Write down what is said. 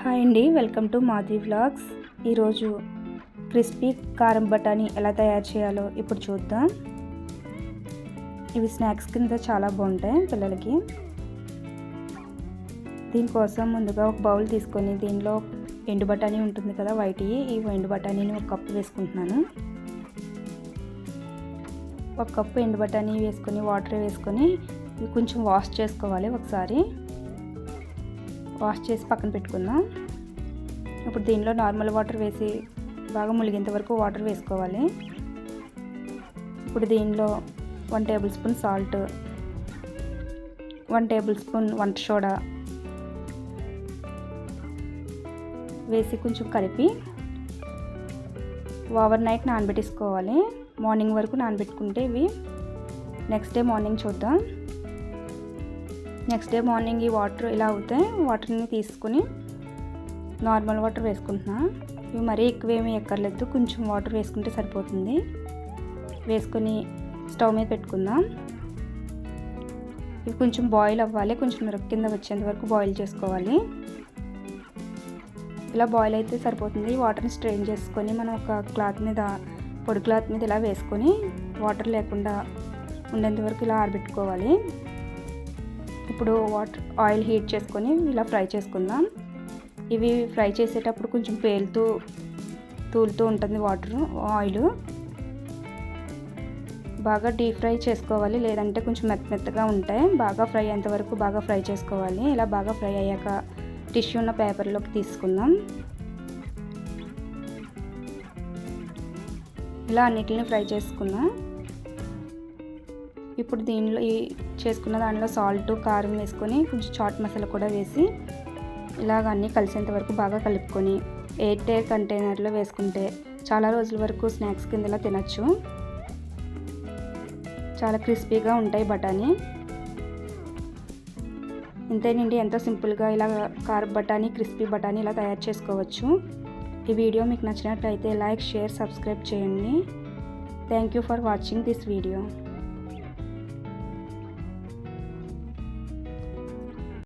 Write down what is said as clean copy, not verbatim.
Hi అండి, welcome to Madhavi vlogs. ఈరోజు crispy కారం బఠానీ ఎలా తయారు చేయాలో ఇప్పుడు చూద్దాం. ఇవి స్నాక్స్ కింద చాలా బాగుంటాయి పిల్లలకి. దీనికోసం ముందుగా ఒక బౌల్ తీసుకొని దీనిలో ఎండు బఠానీ ఉంటుంది కదా, వైట్. ఈ ఎండు బఠానీని ఒక కప్పు వేసుకుంటున్నాను. ఒక కప్పు ఎండు బఠానీ వేసుకొని వాటర్ వేసుకొని ఇవి కొంచెం వాష్ చేసుకోవాలి. ఒకసారి వాష్ చేసి పక్కన పెట్టుకుందాం. ఇప్పుడు దీనిలో నార్మల్ వాటర్ వేసి బాగా ములిగేంత వరకు వాటర్ వేసుకోవాలి. ఇప్పుడు దీనిలో 1 table spoon salt, 1 table spoon వంట సోడా వేసి కొంచెం కలిపి ఓవర్ నైట్ నానబెట్టేసుకోవాలి. మార్నింగ్ వరకు నానబెట్టుకుంటే ఇవి నెక్స్ట్ డే మార్నింగ్ చూద్దాం. నెక్స్ట్ డే మార్నింగ్ ఈ వాటర్ ఇలా అవుతాయి. వాటర్ని తీసుకుని నార్మల్ వాటర్ వేసుకుంటున్నా. ఇవి మరీ ఎక్కువేమీ ఎక్కర్లేదు, కొంచెం వాటర్ వేసుకుంటే సరిపోతుంది. వేసుకొని స్టవ్ మీద పెట్టుకుందాం. ఇవి కొంచెం బాయిల్ అవ్వాలి, కొంచెం మెరుగు కింద వచ్చేంత వరకు బాయిల్ చేసుకోవాలి. ఇలా బాయిల్ అయితే సరిపోతుంది. వాటర్ని స్ట్రెయిన్ చేసుకొని మనం ఒక క్లాత్ మీద, పొడి క్లాత్ మీద ఇలా వేసుకొని వాటర్ లేకుండా ఉండేంత వరకు ఇలా ఆరబెట్టుకోవాలి. ఇప్పుడు ఆయిల్ హీట్ చేసుకొని ఇలా ఫ్రై చేసుకుందాం. ఇవి ఫ్రై చేసేటప్పుడు కొంచెం తూలుతూ ఉంటుంది ఆయిల్. బాగా డీప్ ఫ్రై చేసుకోవాలి, లేదంటే కొంచెం మెత్తగా ఉంటాయి. బాగా ఫ్రై అయ్యేంత వరకు బాగా ఫ్రై చేసుకోవాలి. ఇలా బాగా ఫ్రై అయ్యాక టిష్యూ ఉన్న పేపర్లోకి తీసుకుందాం. ఇలా అన్నిటిని ఫ్రై చేసుకుందాం. ఇప్పుడు దీనిలో చేసుకున్న దానిలో సాల్ట్, కారం వేసుకొని కొంచెం చాట్ మసాలా కూడా వేసి ఇలాగ అన్నీ కలిసేంత వరకు బాగా కలుపుకొని ఎయిర్ టైర్ కంటైనర్లో వేసుకుంటే చాలా రోజుల వరకు స్నాక్స్ కింద ఇలా తినచ్చు. చాలా క్రిస్పీగా ఉంటాయి బఠానీ. ఇంతేనండి, ఎంతో సింపుల్గా ఇలా కారం బఠానీ, క్రిస్పీ బఠానీ ఇలా తయారు చేసుకోవచ్చు. ఈ వీడియో మీకు నచ్చినట్లయితే లైక్, షేర్, సబ్స్క్రైబ్ చేయండి. Thank you for watching this video.